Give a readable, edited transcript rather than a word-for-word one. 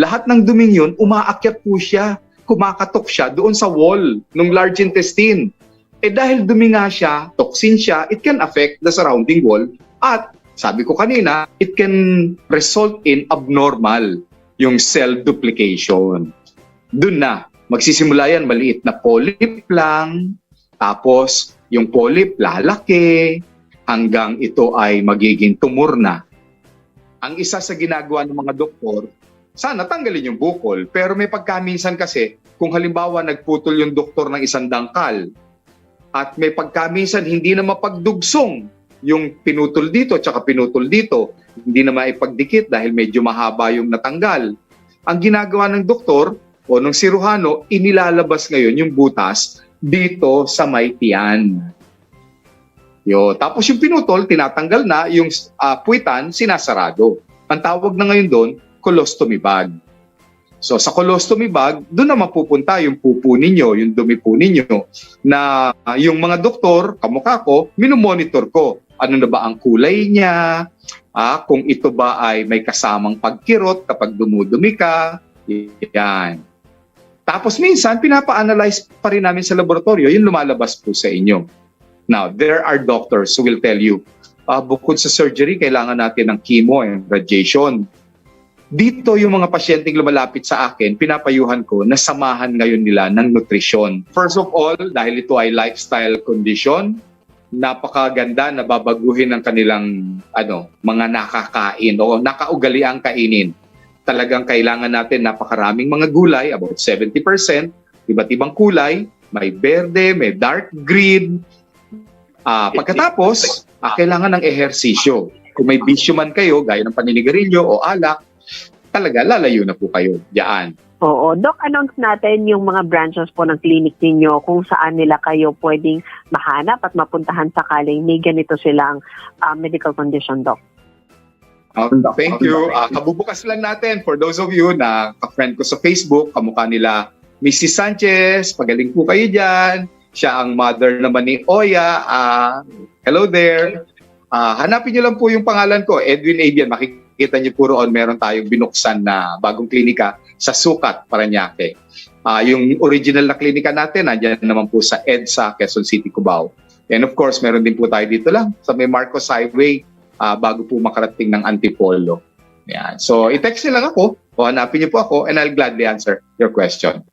lahat ng duming yun, umaakyat po siya, kumakatok siya doon sa wall ng large intestine. Eh dahil dumi nga siya, toxin siya, it can affect the surrounding wall at sabi ko kanina, it can result in abnormal yung cell duplication. Doon na, magsisimula yan, maliit na polyp lang, tapos yung polyp lalaki, hanggang ito ay magiging tumor na. Ang isa sa ginagawa ng mga doktor, sana tanggalin yung bukol, pero may pagkaminsan kasi, kung halimbawa nagputol yung doktor ng isang dangkal, at may pagkaminsan hindi na mapagdugsong yung pinutol dito tsaka pinutol dito, hindi na maipagdikit dahil medyo mahaba yung natanggal. Ang ginagawa ng doktor o ng siruhano, inilalabas ngayon yung butas dito sa may tiyan. Tapos yung pinutol, tinatanggal na, yung puwitan, sinasarado. Ang tawag na ngayon doon, colostomy bag. So sa colostomy bag, doon na mapupunta yung pupo ninyo, yung dumi po ninyo, na yung mga doktor, kamukha ko, minomonitor ko. Ano na ba ang kulay niya, kung ito ba ay may kasamang pagkirot kapag dumudumi ka, yan. Tapos minsan, pinapa-analyze pa rin namin sa laboratorio, yung lumalabas po sa inyo. Now, there are doctors who will tell you, bukod sa surgery, kailangan natin ng chemo and radiation. Dito yung mga pasyenteng lumalapit sa akin, pinapayuhan ko na samahan ngayon nila ng nutrisyon. First of all, dahil ito ay lifestyle condition, napakaganda na babaguhin ang kanilang mga nakakain o nakaugaliang kainin. Talagang kailangan natin napakaraming mga gulay, about 70%, iba't ibang kulay, may berde, may dark green. Pagkatapos, kailangan ng ehersisyo. Kung may bisyo man kayo, gaya ng paninigarilyo o alak, talaga lalayo na po kayo diyan. Oo. Doc, announce natin yung mga branches po ng clinic ninyo kung saan nila kayo pwedeng mahanap at mapuntahan sakaling may ganito silang medical condition, Doc. Thank you. Kabubukas lang natin for those of you na ka-friend ko sa Facebook, kamukha nila Mrs. Sanchez, pagaling po kayo dyan. Siya ang mother naman ni Oya. Hello there. Hanapin nyo lang po yung pangalan ko, Edwin Abian. Makikita nyo po roon, meron tayong binuksan na bagong klinika sa Sukat, Parañaque. Yung original na klinika natin, nandiyan naman po sa EDSA, Quezon City, Cubao. And of course, meron din po tayo dito lang sa may Marcos Highway, bago po makarating ng Antipolo. Yan. So, i-text nyo lang ako o hanapin nyo po ako and I'll gladly answer your question.